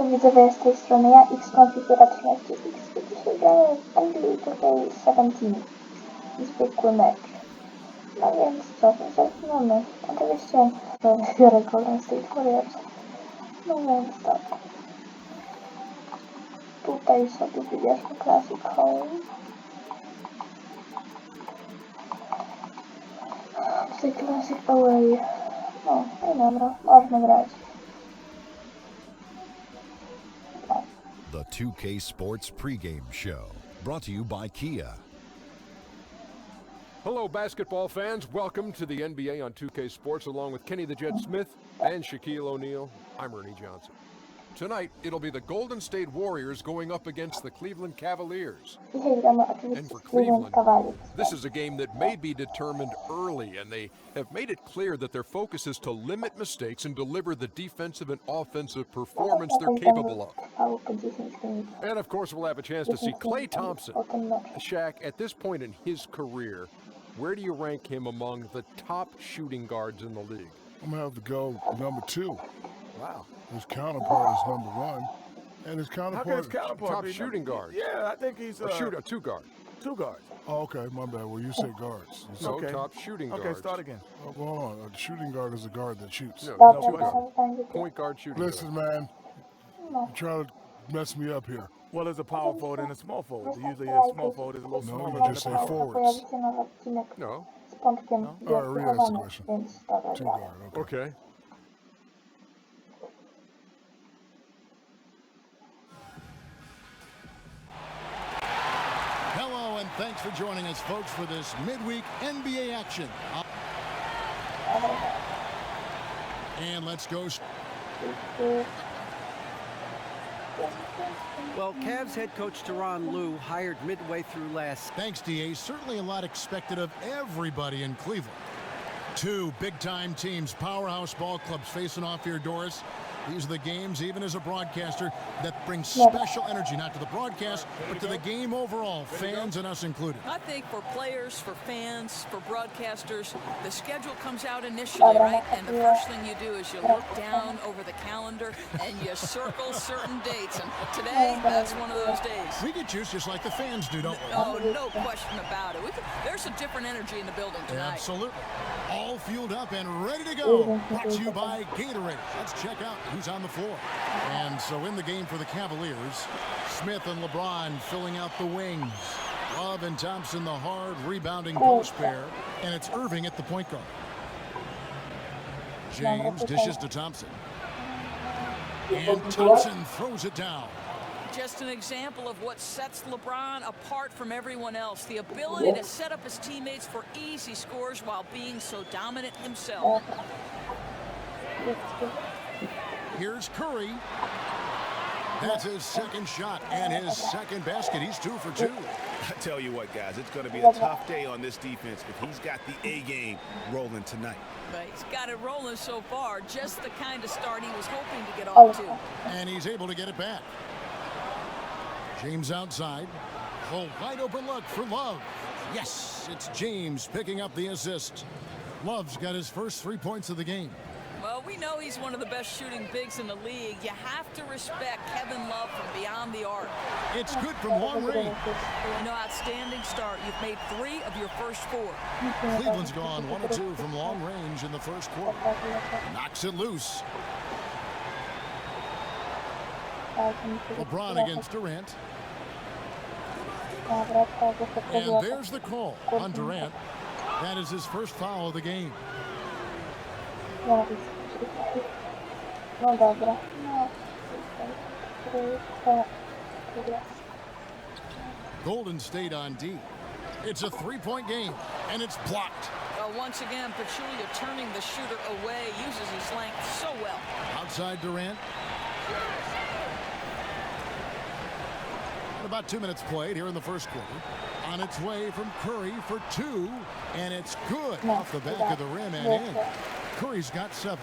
Siemanko widzowie, z tej strony ja, X Konfigura 13X. Dzisiaj gramy w NBA 2K17. Zwykły mecz. No więc co, zaczynamy. Oczywiście biorę Golden State Warriors. No więc tak. Tutaj sobie wybierzmy Classic Home. Tutaj Classic Away. No i dobra, można grać. The 2K Sports pregame show, brought to you by Kia. Hello, basketball fans. Welcome to the NBA on 2K Sports, along with Kenny the Jet Smith and Shaquille O'Neal. I'm Ernie Johnson. Tonight, it'll be the Golden State Warriors going up against the Cleveland Cavaliers. And for Cleveland, this is a game that may be determined early, and they have made it clear that their focus is to limit mistakes and deliver the defensive and offensive performance they're capable of. And of course, we'll have a chance to see Klay Thompson. Shaq, at this point in his career, where do you rank him among the top shooting guards in the league? I'm going to have to go number 2. Wow. His counterpart is number 1. And his How can counterpart... his counterpart Top be shooting number- guard. Yeah, I think he's A two guard. two guards. Oh, okay, my bad. Well, you said guards. You said, No, Okay. top shooting guards. Okay, start again. oh, hold on. A shooting guard is a guard that shoots. No, No two question. guard. Point guard shooting Listen, guard. man. You're trying to mess me up here. Well, there's a power forward and a small forward. Usually a small forward is a little No, smaller you than just a say power forwards. No. All right, re-ask the question. Two guard, okay. Okay. Hello, and thanks for joining us, folks, for this midweek NBA action. And let's go. Well, Cavs head coach Tyronn Lue, hired midway through last. Thanks, DA. Certainly a lot expected of everybody in Cleveland. Two big-time teams, powerhouse ball clubs facing off here, Doris. These are the games, even as a broadcaster, that brings special energy, not to the broadcast, but to the game overall, fans and us included. I think for players, for fans, for broadcasters, the schedule comes out initially, right? And the first thing you do is you look down over the calendar and you circle certain dates. And today, that's one of those days. We get juice just like the fans do, don't we? Oh, no question about it. There's a different energy in the building tonight. Absolutely. All fueled up and ready to go. Brought to you by Gatorade. Let's check out who's on the floor. And so in the game for the Cavaliers, Smith and LeBron filling out the wings. Love and Thompson, the hard rebounding post pair. And it's Irving at the point guard. James dishes to Thompson. And Thompson throws it down. Just an example of what sets LeBron apart from everyone else. The ability to set up his teammates for easy scores while being so dominant himself. Here's Curry. That's his second shot and his second basket. He's 2 for 2. I tell you what, guys, it's going to be a tough day on this defense if he's got the A game rolling tonight. But he's got it rolling so far. Just the kind of start he was hoping to get off to. And he's able to get it back. James outside. Oh, wide open look for Love. Yes, it's James picking up the assist. Love's got his first 3 points of the game. Well, we know he's one of the best shooting bigs in the league. You have to respect Kevin Love from beyond the arc. It's good from long range. You know, outstanding start. You've made 3 of your first 4. Cleveland's gone 1 or 2 from long range in the first quarter. Knocks it loose. LeBron against Durant. And there's the call on Durant. That is his first foul of the game. Golden State on D. It's a 3-point game, and it's blocked. Once again, Pachulia turning the shooter away, uses his length so well. Outside Durant. About 2 minutes played here in the first quarter. On its way from Curry for 2, and it's good off the back of the rim and in. Curry's got 7.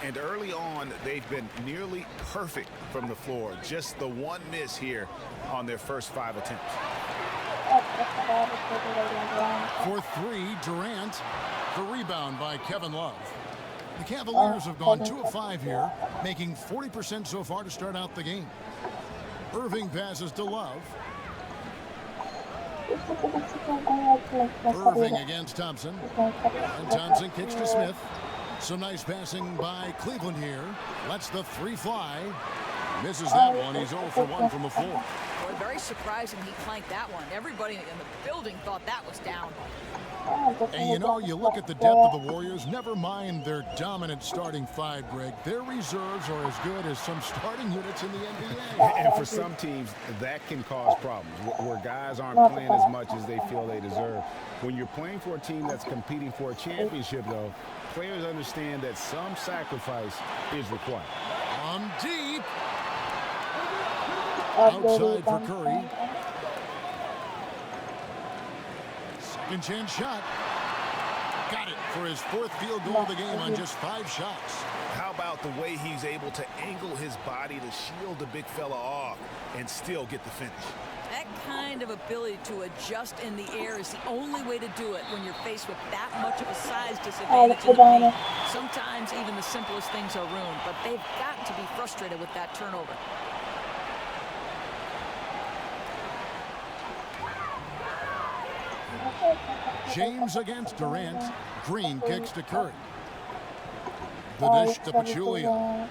And early on, they've been nearly perfect from the floor. Just the one miss here on their first 5 attempts. For 3, Durant. The rebound by Kevin Love. The Cavaliers have gone 2 of 5 here, making 40% so far to start out the game. Irving passes to Love. Irving against Thompson. And Thompson kicks to Smith. Some nice passing by Cleveland here. Lets the 3 fly. Misses that one. He's 0 for 1 from the floor. Boy, very surprising he clanked that one. Everybody in the building thought that was down. And you know, you look at the depth of the Warriors, never mind their dominant starting 5, Greg. Their reserves are as good as some starting units in the NBA. And for some teams, that can cause problems, where guys aren't playing as much as they feel they deserve. When you're playing for a team that's competing for a championship, though, players understand that some sacrifice is required. On deep. Outside for Curry. Second chance shot. Got it for his 4th field goal of the game on just 5 shots. How about the way he's able to angle his body to shield the big fella off and still get the finish? That kind of ability to adjust in the air is the only way to do it when you're faced with that much of a size disadvantage in the paint. Sometimes even the simplest things are ruined, but they've got to be frustrated with that turnover. James against Durant. Green kicks to Curry. The dish to Pachulia.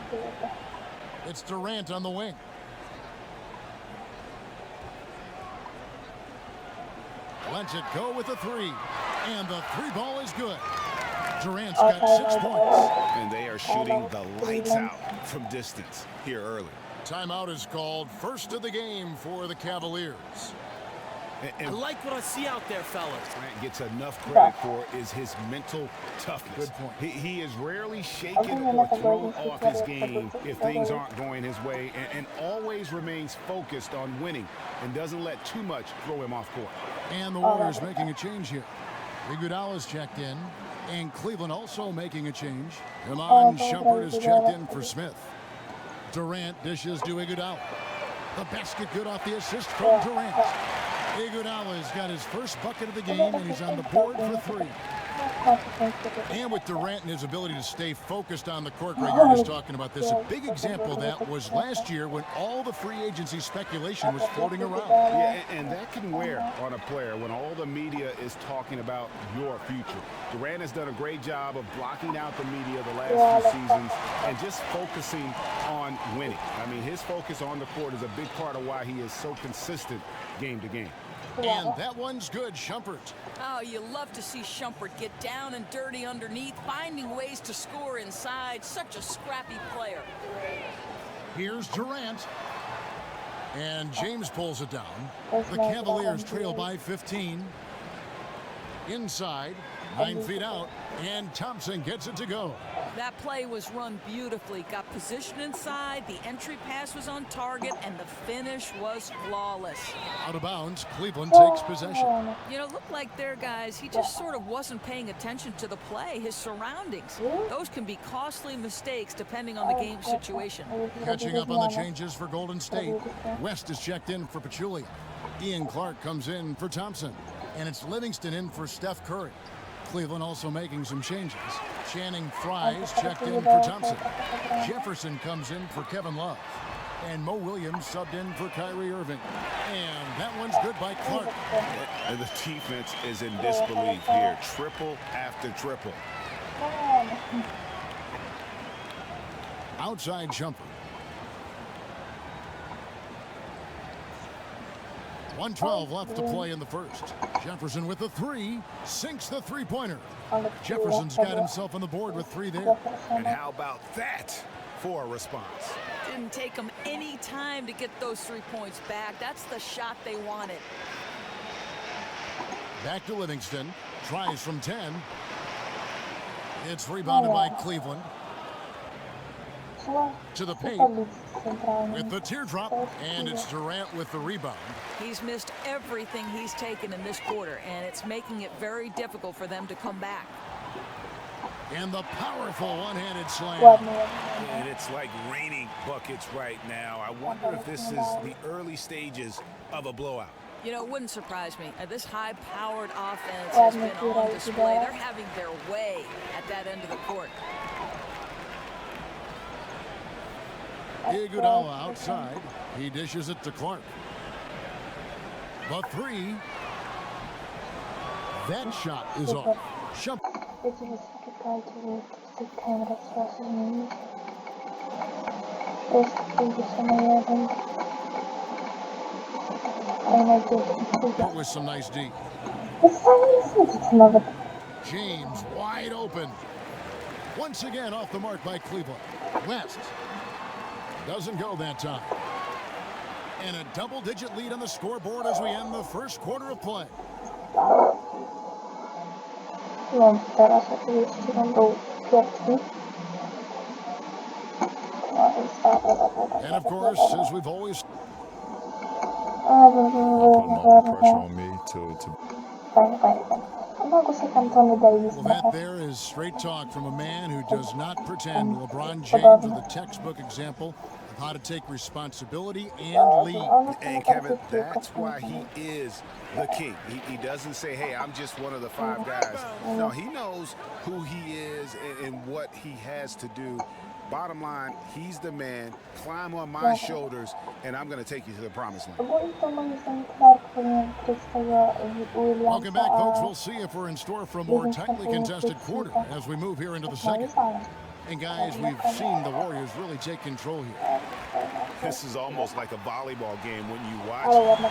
It's Durant on the wing. Lets it go with a 3. And the 3 ball is good. Durant's got 6 points. And they are shooting the lights out from distance here early. Timeout is called. First of the game for the Cavaliers. I like what I see out there, fellas. Durant gets enough credit for is his mental toughness. Good point. He is rarely shaken or thrown off his game if things aren't going his way, and always remains focused on winning and doesn't let too much throw him off court. And the Warriors making a change here. Iguodala's checked in, and Cleveland also making a change. Iman Shumpert is checked in for Smith. Durant dishes to Iguodala. The basket good off the assist from Durant. Iguodala's got his first bucket of the game, and he's on the board for 3. And with Durant and his ability to stay focused on the court, Greg, you're just talking about this. A big example of that was last year when all the free agency speculation was floating around. Yeah, and that can wear on a player when all the media is talking about your future. Durant has done a great job of blocking out the media the last 2 seasons and just focusing on winning. I mean, his focus on the court is a big part of why he is so consistent game to game. And that one's good, Shumpert. Oh, you love to see Shumpert get down and dirty underneath, finding ways to score inside. Such a scrappy player. Here's Durant. And James pulls it down. The Cavaliers trail by 15. Inside, 9 feet out, and Thompson gets it to go. That play was run beautifully. Got positioned inside, the entry pass was on target, and the finish was flawless. Out of bounds, Cleveland takes possession. You know, it looked like there, guys, he just sort of wasn't paying attention to the play, his surroundings. Those can be costly mistakes depending on the game situation. Catching up on the changes for Golden State. West is checked in for Pachulia. Ian Clark comes in for Thompson. And it's Livingston in for Steph Curry. Cleveland also making some changes. Channing Fries checked in for Thompson. Jefferson comes in for Kevin Love. And Mo Williams subbed in for Kyrie Irving. And that one's good by Clark. And the defense is in disbelief here. Triple after triple. Outside Shumpert. 1:12 left to play in the first. Jefferson with the 3, sinks the 3-pointer. Jefferson's got himself on the board with 3 there. And how about that for a response? Didn't take them any time to get those 3 points back. That's the shot they wanted. Back to Livingston. Tries from 10. It's rebounded by Cleveland. To the paint with the teardrop, and it's Durant with the rebound. He's missed everything he's taken in this quarter, and it's making it very difficult for them to come back. And the powerful one-handed slam. And it's like raining buckets right now. I wonder if this is the early stages of a blowout. You know, it wouldn't surprise me. This high-powered offense has been on display. They're having their way at that end of the court. Iguodala outside. He dishes it to Clark. The three. That shot is off. Wiecie, że czekajcie, że z tych kamer strasznie zmienić. To jest 51. That was some nice D. James wide open. Once again off the mark by Cleveland. West doesn't go that time. And a double-digit lead on the scoreboard as we end the first quarter of play. No, teraz oczywiście on był pierwszy. And of course, as we've always... Well, that there is straight talk from a man who does not pretend. LeBron James is the textbook example of how to take responsibility and lead. And Kevin, that's why he is the king. He doesn't say, hey, I'm just one of the 5 guys. No, he knows who he is and what he has to do. Bottom line, he's the man. Climb on my shoulders, and I'm going to take you to the promised land. Welcome back, folks. We'll see if we're in store for a more tightly contested quarter as we move here into the second. And guys, we've seen the Warriors really take control here. This is almost like a volleyball game when you watch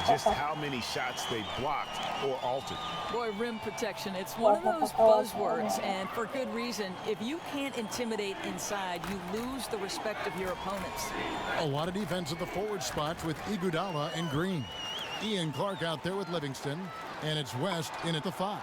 just how many shots they blocked or altered. Boy, rim protection, it's one of those buzzwords, and for good reason. If you can't intimidate inside, you lose the respect of your opponents. A lot of defense at the forward spots with Iguodala and Green. Ian Clark out there with Livingston, and it's West in at the 5.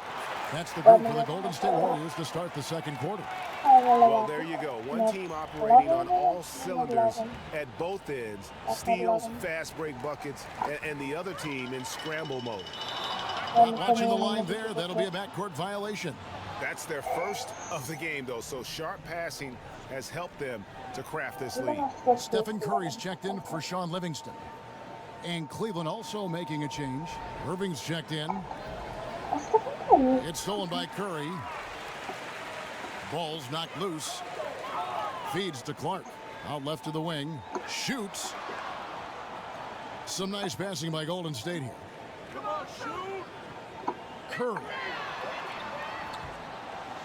That's the group for the Golden State Warriors to start the second quarter. Well, there you go. One team operating on all cylinders at both ends. Steals, fast break buckets, and the other team in scramble mode. Watching the line there, that'll be a backcourt violation. That's their first of the game, though, so sharp passing has helped them to craft this lead. Stephen Curry's checked in for Sean Livingston. And Cleveland also making a change. Irving's checked in. It's stolen by Curry. Ball's knocked loose. Feeds to Clark. Out left to the wing. Shoots. Some nice passing by Golden State here. Come on, shoot! Curry.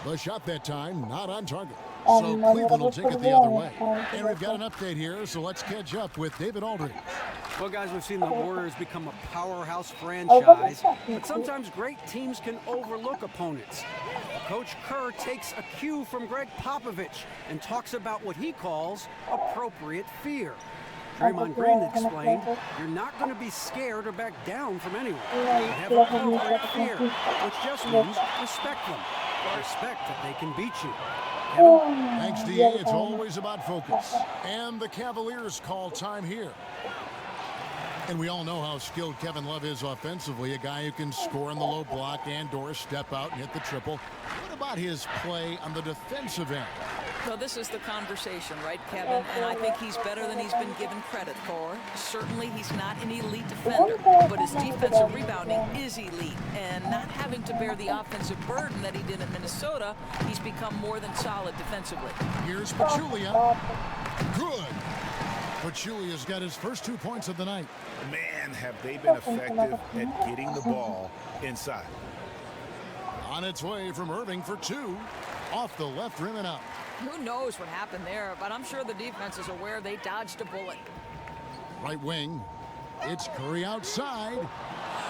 The shot that time, not on target. So Cleveland will take it the other way. And we've got an update here, so let's catch up with David Aldridge. Well, guys, we've seen the Warriors become a powerhouse franchise, but sometimes great teams can overlook opponents. Coach Kerr takes a cue from Greg Popovich and talks about what he calls appropriate fear. Draymond Green explained, you're not going to be scared or back down from anyone. You have appropriate fear, which just means respect them. Respect that they can beat you. Kevin? Thanks, DA. It's always about focus. And the Cavaliers call time here. And we all know how skilled Kevin Love is offensively, a guy who can score in the low block and or step out and hit the triple. What about his play on the defensive end? Well, this is the conversation, right, Kevin? And I think he's better than he's been given credit for. Certainly, he's not an elite defender, but his defensive rebounding is elite. And not having to bear the offensive burden that he did in Minnesota, he's become more than solid defensively. Here's Pachulia. Good. Pachulia's got his first 2 points of the night. Man, have they been effective at getting the ball inside. On its way from Irving for 2. Off the left rim and out. Who knows what happened there, but I'm sure the defense is aware they dodged a bullet. Right wing. It's Curry outside.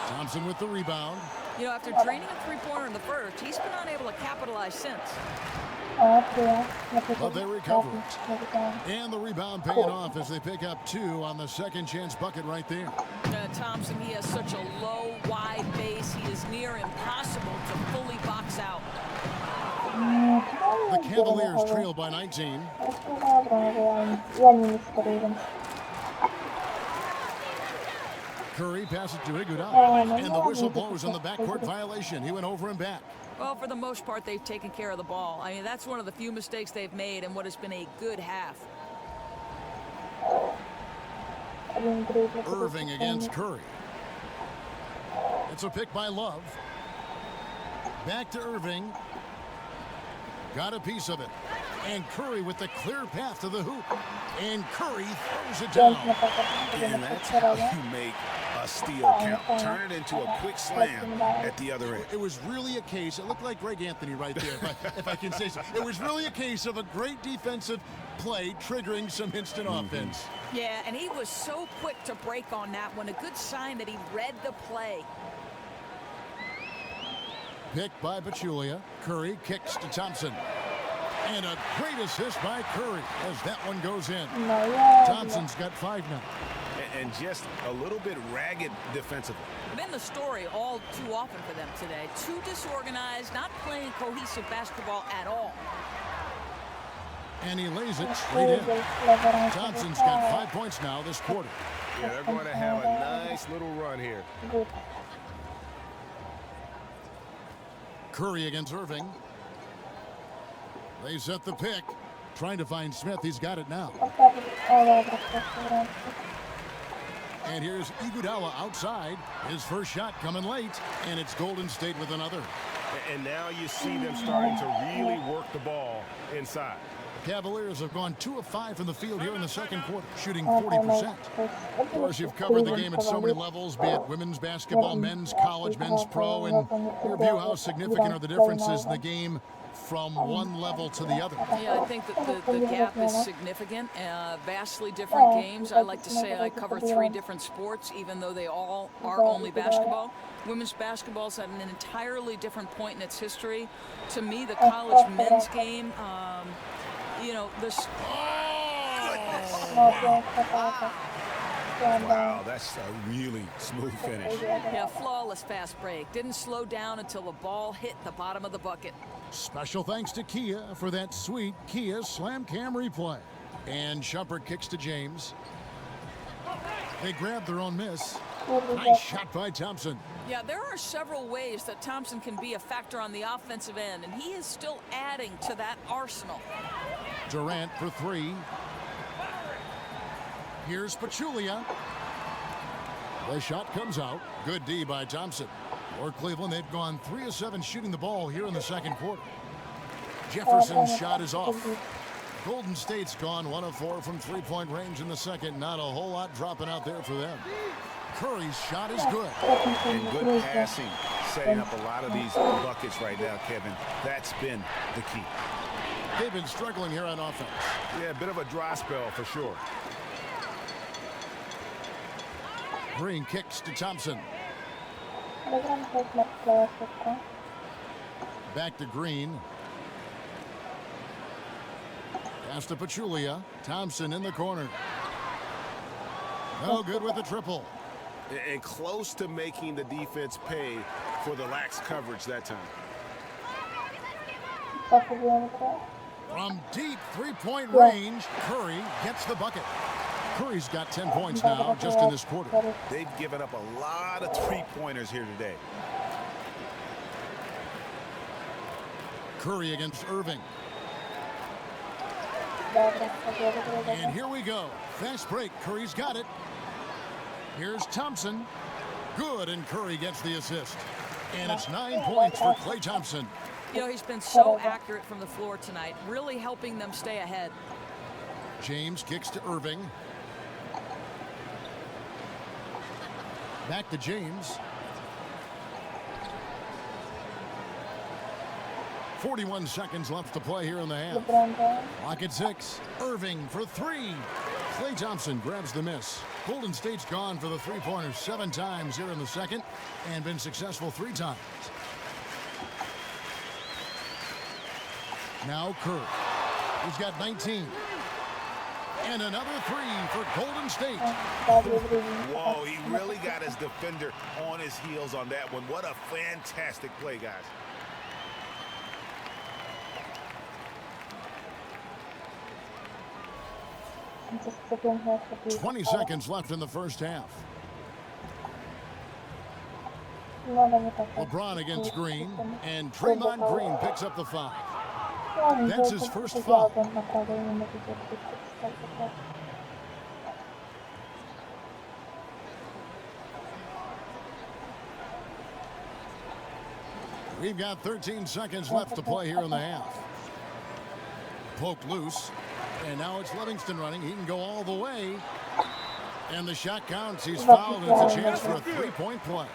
Thompson with the rebound. You know, after draining a three-pointer in the first, he's been unable to capitalize since. But they recover it. And the rebound paying off as they pick up 2 on the second chance bucket right there. Thompson, he has such a low, wide base. He is near impossible to fully box out. The Cavaliers trail by 19. Curry passes to Iguodala, and the whistle blows on the backcourt violation. He went over and back. Well, for the most part, they've taken care of the ball. I mean, that's one of the few mistakes they've made in what has been a good half. Irving against Curry. It's a pick by Love. Back to Irving. Got a piece of it. And Curry with the clear path to the hoop. And Curry throws it down. And that's how you make a steal count. Turn it into a quick slam at the other end. It was really a case, it looked like Greg Anthony right there, if I can say so. It was really a case of a great defensive play triggering some instant offense. Yeah, and he was so quick to break on that one. A good sign that he read the play. Picked by Pachulia. Curry kicks to Thompson. And a great assist by Curry as that one goes in. Thompson's got 5 now. And just a little bit ragged defensively. Been the story all too often for them today. Too disorganized, not playing cohesive basketball at all. And he lays it straight in. Thompson's got 5 points now this quarter. Yeah, they're going to have a nice little run here. Curry against Irving. They set the pick. Trying to find Smith. He's got it now. And here's Iguodala outside. His first shot coming late. And it's Golden State with another. And now you see them starting to really work the ball inside. The Cavaliers have gone 2 of 5 from the field here in the second quarter, shooting 40%. Of course, you've covered the game at so many levels, be it women's basketball, men's college, men's pro, and your view how significant are the differences in the game from one level to the other. Yeah, I think that the gap is significant. Vastly different games. I like to say I cover 3 different sports, even though they all are only basketball. Women's basketball's at an entirely different point in its history. To me, the college men's game, you know, this. Wow, that's a really smooth finish. Yeah, flawless fast break. Didn't slow down until the ball hit the bottom of the bucket. Special thanks to Kia for that sweet Kia Slam Cam replay. And Shumpert kicks to James. They grab their own miss. Nice shot by Thompson. Yeah, there are several ways that Thompson can be a factor on the offensive end, and he is still adding to that arsenal. Durant for 3. Here's Pachulia. The shot comes out. Good D by Thompson. For Cleveland, they've gone 3 of 7 shooting the ball here in the second quarter. Jefferson's shot is off. Golden State's gone 1 of 4 from 3-point range in the second. Not a whole lot dropping out there for them. Curry's shot is good. And good passing, setting up a lot of these buckets right now, Kevin. That's been the key. They've been struggling here on offense. Yeah, a bit of a dry spell for sure. Green kicks to Thompson. Back to Green. Pass to Pachulia. Thompson in the corner. No good with the triple. And close to making the defense pay for the lax coverage that time. From deep 3-point range, Curry gets the bucket. Curry's got 10 points now just in this quarter. They've given up a lot of 3-pointers here today. Curry against Irving. And here we go. Fast break. Curry's got it. Here's Thompson. Good, and Curry gets the assist. And it's 9 points for Klay Thompson. You know, he's been so accurate from the floor tonight, really helping them stay ahead. James kicks to Irving. Back to James. 41 seconds left to play here in the half. Clock at 6. Irving for 3. Klay Thompson grabs the miss. Golden State's gone for the 3-pointers 7 times here in the second and been successful 3 times. Now Curry. He's got 19. And another 3 for Golden State. Whoa, he really got his defender on his heels on that one. What a fantastic play, guys. Just 20 seconds left in the first half. LeBron against Green, and Draymond Green picks up the foul. That's his first foul. We've got 13 seconds left to play here in the half. Poked loose. And now it's Livingston running. He can go all the way. And the shot counts. He's fouled, and it's a chance for a three-point play.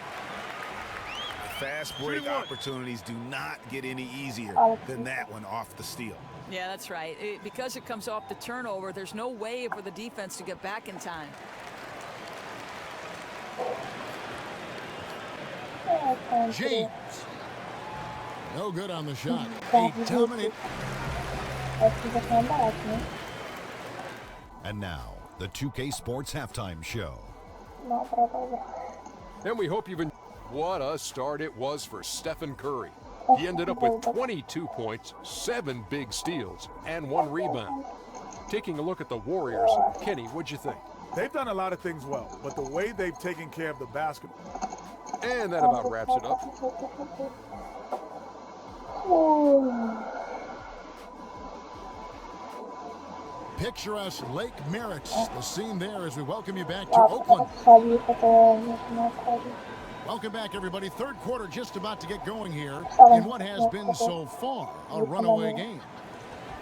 Fast break opportunities do not get any easier than that one off the steal. Yeah, that's right. Because it comes off the turnover, there's no way for the defense to get back in time. James. No good on the shot. A dominant. And now, the 2K Sports Halftime Show. And we hope you've enjoyed. What a start it was for Stephen Curry. He ended up with 22 points, 7 big steals, and 1 rebound. Taking a look at the Warriors, Kenny, what'd you think? They've done a lot of things well, but the way they've taken care of the basketball. And that about wraps it up. Picturesque Lake Merritt's the scene there as we welcome you back to Oakland. Welcome back, everybody. Third quarter just about to get going here in what has been so far a runaway game.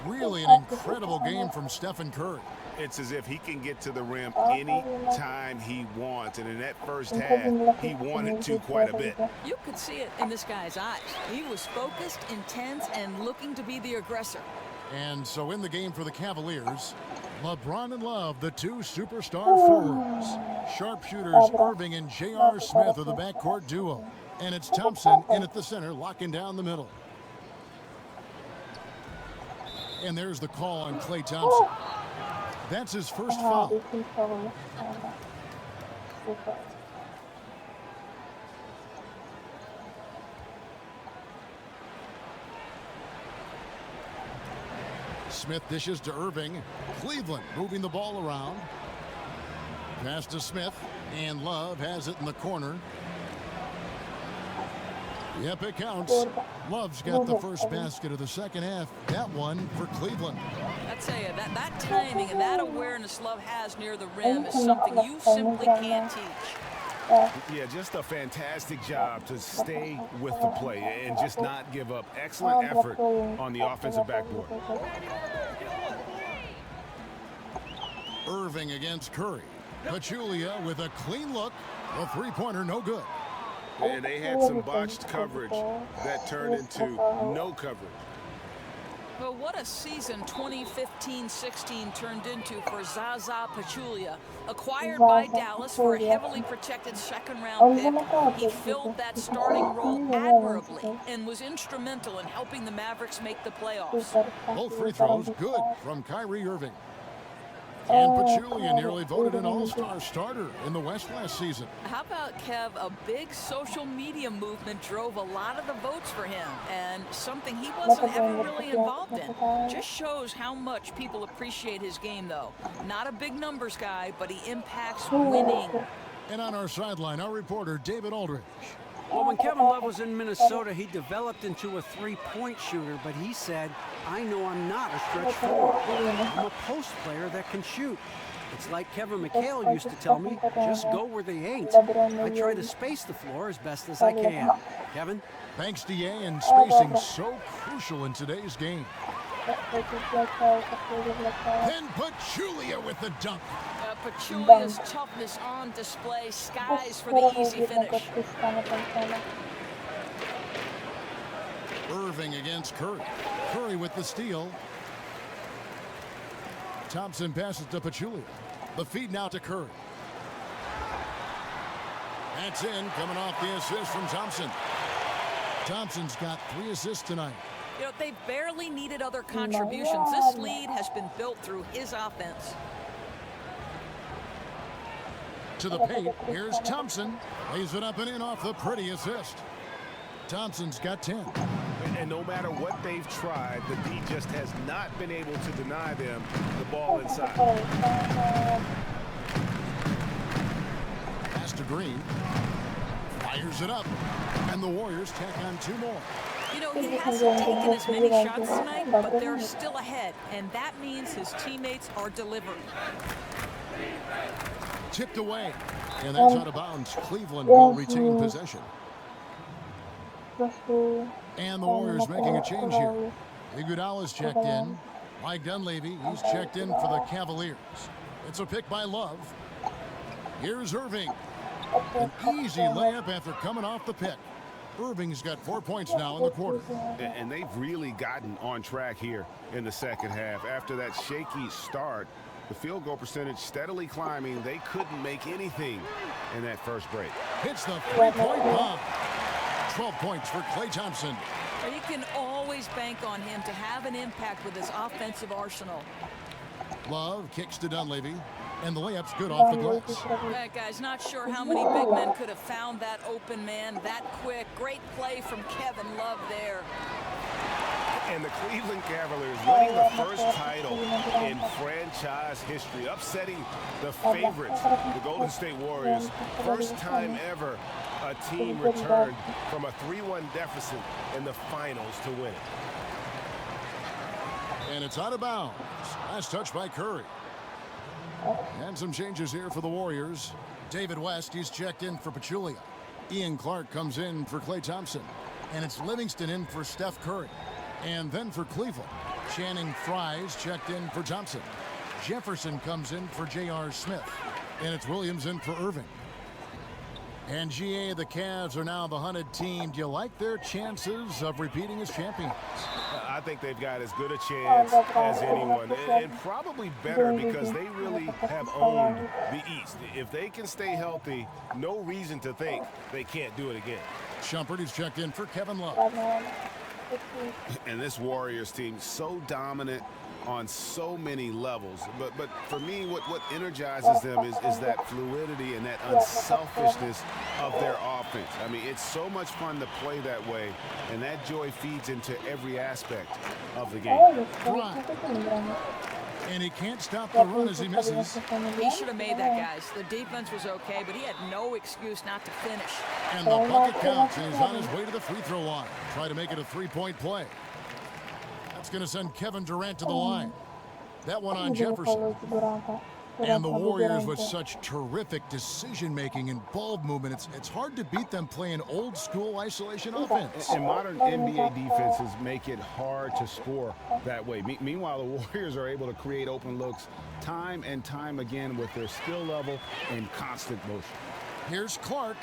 Really an incredible game from Stephen Curry. It's as if he can get to the rim any time he wants, and in that first half, he wanted to quite a bit. You could see it in this guy's eyes. He was focused, intense, and looking to be the aggressor. And so in the game for the Cavaliers, LeBron and Love, the two superstar forwards. Sharpshooters Irving and J.R. Smith are the backcourt duo. And it's Thompson in at the center, locking down the middle. And there's the call on Klay Thompson. That's his first foul. Smith dishes to Irving. Cleveland moving the ball around. Pass to Smith, and Love has it in the corner. Yep, it counts. Love's got the first basket of the second half. That one for Cleveland. I tell you, that timing and that awareness Love has near the rim is something you simply can't teach. Yeah, just a fantastic job to stay with the play and just not give up. Excellent effort on the offensive backboard. Irving against Curry. Pachulia with a clean look. A three-pointer, no good. And they had some botched coverage that turned into no coverage. Well, what a season 2015-16 turned into for Zaza Pachulia. Acquired by Dallas for a heavily protected second-round pick, he filled that starting role admirably and was instrumental in helping the Mavericks make the playoffs. Both free throws good from Kyrie Irving. And Pachulia nearly voted an all-star starter in the West last season. How about, Kev, a big social media movement drove a lot of the votes for him, and something he wasn't ever really involved in. Just shows how much people appreciate his game, though. Not a big numbers guy, but he impacts winning. And on our sideline, our reporter, David Aldridge. Well, when Kevin Love was in Minnesota, he developed into a three-point shooter, but he said, I know I'm not a stretch forward. I'm a post player that can shoot. It's like Kevin McHale used to tell me, just go where they ain't. I try to space the floor as best as I can. Kevin? Thanks, DA, and spacing so crucial in today's game. Then Pachulia with the dunk. Pachulia's toughness on display, skies for the easy finish. Irving against Curry. Curry with the steal. Thompson passes to Pachulia. The feed now to Curry. That's in, coming off the assist from Thompson. Thompson's got 3 assists tonight. You know, they barely needed other contributions. This lead has been built through his offense. To the paint, here's Thompson. Lays it up and in off the pretty assist. Thompson's got 10. And no matter what they've tried, the D just has not been able to deny them the ball inside. Pass to Green. Fires it up. And the Warriors tack on 2 more. You know, he hasn't taken as many shots tonight, but they're still ahead. And that means his teammates are delivering. Tipped away. And that's out of bounds. Cleveland will retain possession. And the Warriors making a change here. Iguodala's checked in. Mike Dunleavy, he's checked in for the Cavaliers. It's a pick by Love. Here's Irving. An easy layup after coming off the pick. Irving's got 4 points now in the quarter. And they've really gotten on track here in the second half. After that shaky start, the field goal percentage steadily climbing. They couldn't make anything in that first break. Hits the three-point bomb. 12 points for Klay Thompson. You can always bank on him to have an impact with his offensive arsenal. Love kicks to Dunleavy, and the layup's good off the glass. That guy's not sure how many big men could have found that open man that quick. Great play from Kevin Love there. And the Cleveland Cavaliers winning the first title in franchise history, upsetting the favorites, the Golden State Warriors. First time ever a team returned from a 3-1 deficit in the finals to win it. And it's out of bounds. Last touch by Curry. And some changes here for the Warriors. David West, he's checked in for Pachulia. Ian Clark comes in for Klay Thompson. And it's Livingston in for Steph Curry. And then for Cleveland, Channing Frye's checked in for Thompson. Jefferson comes in for J.R. Smith. And it's Williams in for Irving. And GA, the Cavs are now the hunted team. Do you like their chances of repeating as champions? I think they've got as good a chance as anyone, and probably better because they really have owned the East. If they can stay healthy, no reason to think they can't do it again. Shumpert is checked in for Kevin Love. And this Warriors team, so dominant on so many levels. But for me, what energizes them is that fluidity and that unselfishness of their offense. I mean, it's so much fun to play that way, and that joy feeds into every aspect of the game. And he can't stop the run as he misses. He should have made that, guys. The defense was okay, but he had no excuse not to finish. And the bucket counts, and he's on his way to the free throw line. Try to make it a three-point play. That's going to send Kevin Durant to the line. That one on Jefferson. And the Warriors with such terrific decision-making and ball movement, it's hard to beat them playing old-school isolation offense. And modern NBA defenses make it hard to score that way. Meanwhile, the Warriors are able to create open looks time and time again with their skill level and constant motion. Here's Clark.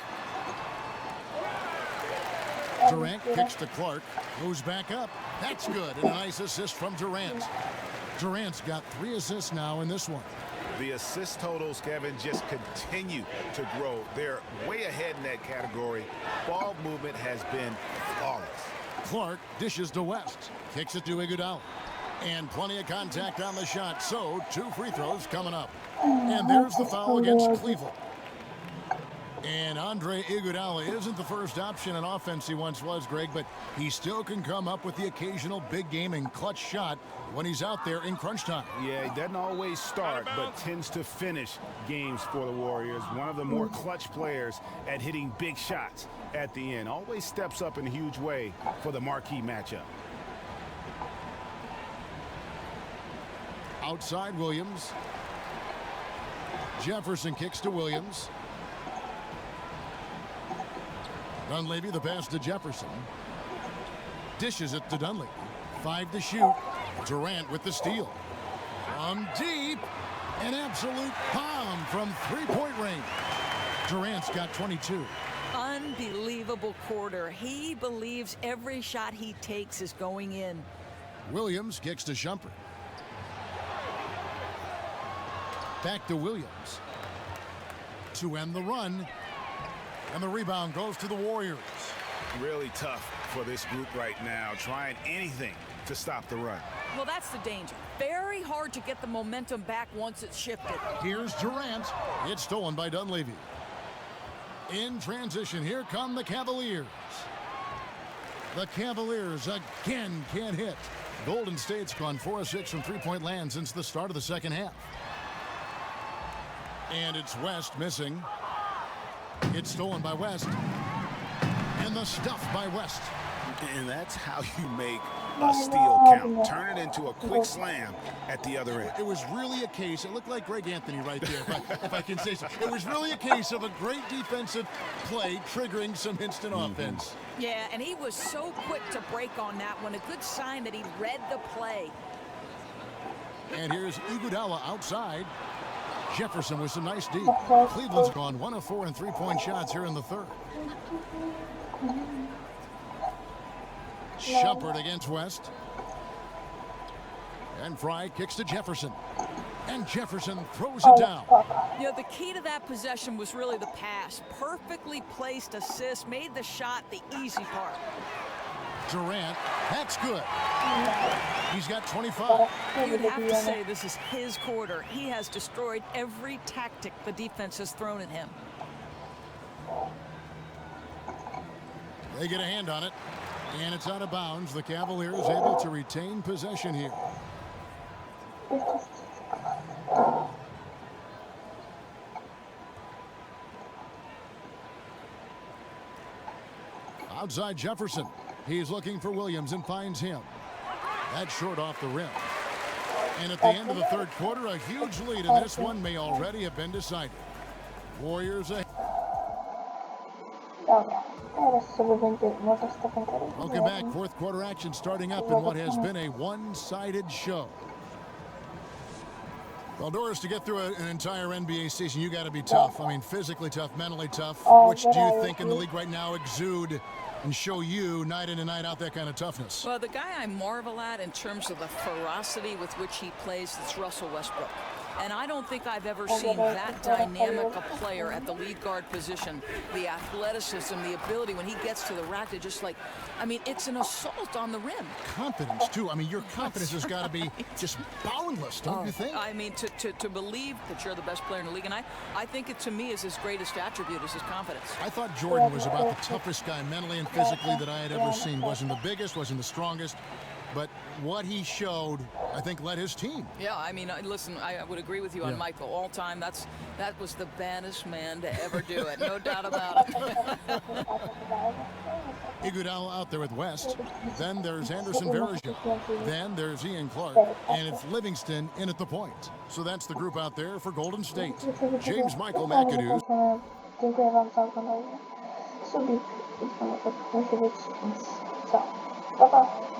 Durant kicks to Clark, moves back up. That's good, and a nice assist from Durant. Durant's got 3 assists now in this one. The assist totals, Kevin, just continue to grow. They're way ahead in that category. Ball movement has been flawless. Clark dishes to West, kicks it to Iguodala. And plenty of contact on the shot, so 2 free throws coming up. And there's the foul against Cleveland. And Andre Iguodala isn't the first option in offense he once was, Greg, but he still can come up with the occasional big game and clutch shot when he's out there in crunch time. Yeah, he doesn't always start, but tends to finish games for the Warriors. One of the more clutch players at hitting big shots at the end. Always steps up in a huge way for the marquee matchup. Outside Williams. Jefferson kicks to Williams. Dunleavy, the pass to Jefferson. Dishes it to Dunleavy. 5 to shoot. Durant with the steal. From deep. An absolute bomb from 3-point range. Durant's got 22. Unbelievable quarter. He believes every shot he takes is going in. Williams kicks to Shumpert. Back to Williams. To end the run. And the rebound goes to the Warriors. Really tough for this group right now, trying anything to stop the run. Well, that's the danger. Very hard to get the momentum back once it's shifted. Here's Durant. It's stolen by Dunleavy. In transition, here come the Cavaliers. The Cavaliers again can't hit. Golden State's gone 4 of 6 from three-point land since the start of the second half. And it's West missing. It's stolen by West. And the stuff by West. And that's how you make a steal count. Turn it into a quick slam at the other end. It was really a case, it looked like Greg Anthony right there, if I can say so. It was really a case of a great defensive play triggering some instant offense. Yeah, and he was so quick to break on that one. A good sign that he read the play. And here's Iguodala outside. Jefferson with some nice deep. Cleveland's gone 1 of 4 in three-point shots here in the third. Shumpert against West. And Fry kicks to Jefferson. And Jefferson throws it down. You know, the key to that possession was really the pass. Perfectly placed assist, made the shot the easy part. Durant, that's good. He's got 25. You'd have to say this is his quarter. He has destroyed every tactic the defense has thrown at him. They get a hand on it, and it's out of bounds. The Cavaliers able to retain possession here. Outside Jefferson. He's looking for Williams and finds him. That's short off the rim. And at the end of the third quarter, a huge lead, and this one may already have been decided. Warriors ahead. Welcome back. Fourth quarter action starting up in what has been a one-sided show. Well, Doris, to get through an entire NBA season, you got to be tough. I mean, physically tough, mentally tough. Which do you think in the league right now exude and show you night in and night out that kind of toughness? Well, the guy I marvel at in terms of the ferocity with which he plays is Russell Westbrook. And I don't think I've ever seen that dynamic a player at the lead guard position. The athleticism, the ability when he gets to the rack to just like, I mean, it's an assault on the rim. Confidence, too. I mean, your confidence has got to be just boundless, don't you think? I mean, to believe that you're the best player in the league. And I think it, to me, is his greatest attribute is his confidence. I thought Jordan was about the toughest guy mentally and physically that I had ever seen. Wasn't the biggest, wasn't the strongest. But what he showed, I think, led his team. Yeah, I mean, listen, I would agree with you on Michael. All time, that was the baddest man to ever do it. No doubt about it. Iguodala out there with West. Then there's Anderson Varejao. Then there's Ian Clark. And it's Livingston in at the point. So that's the group out there for Golden State. James Michael McAdoo. Dziękuję wam za oglądanie. Subik i dzwonek, więc co? Pa, pa.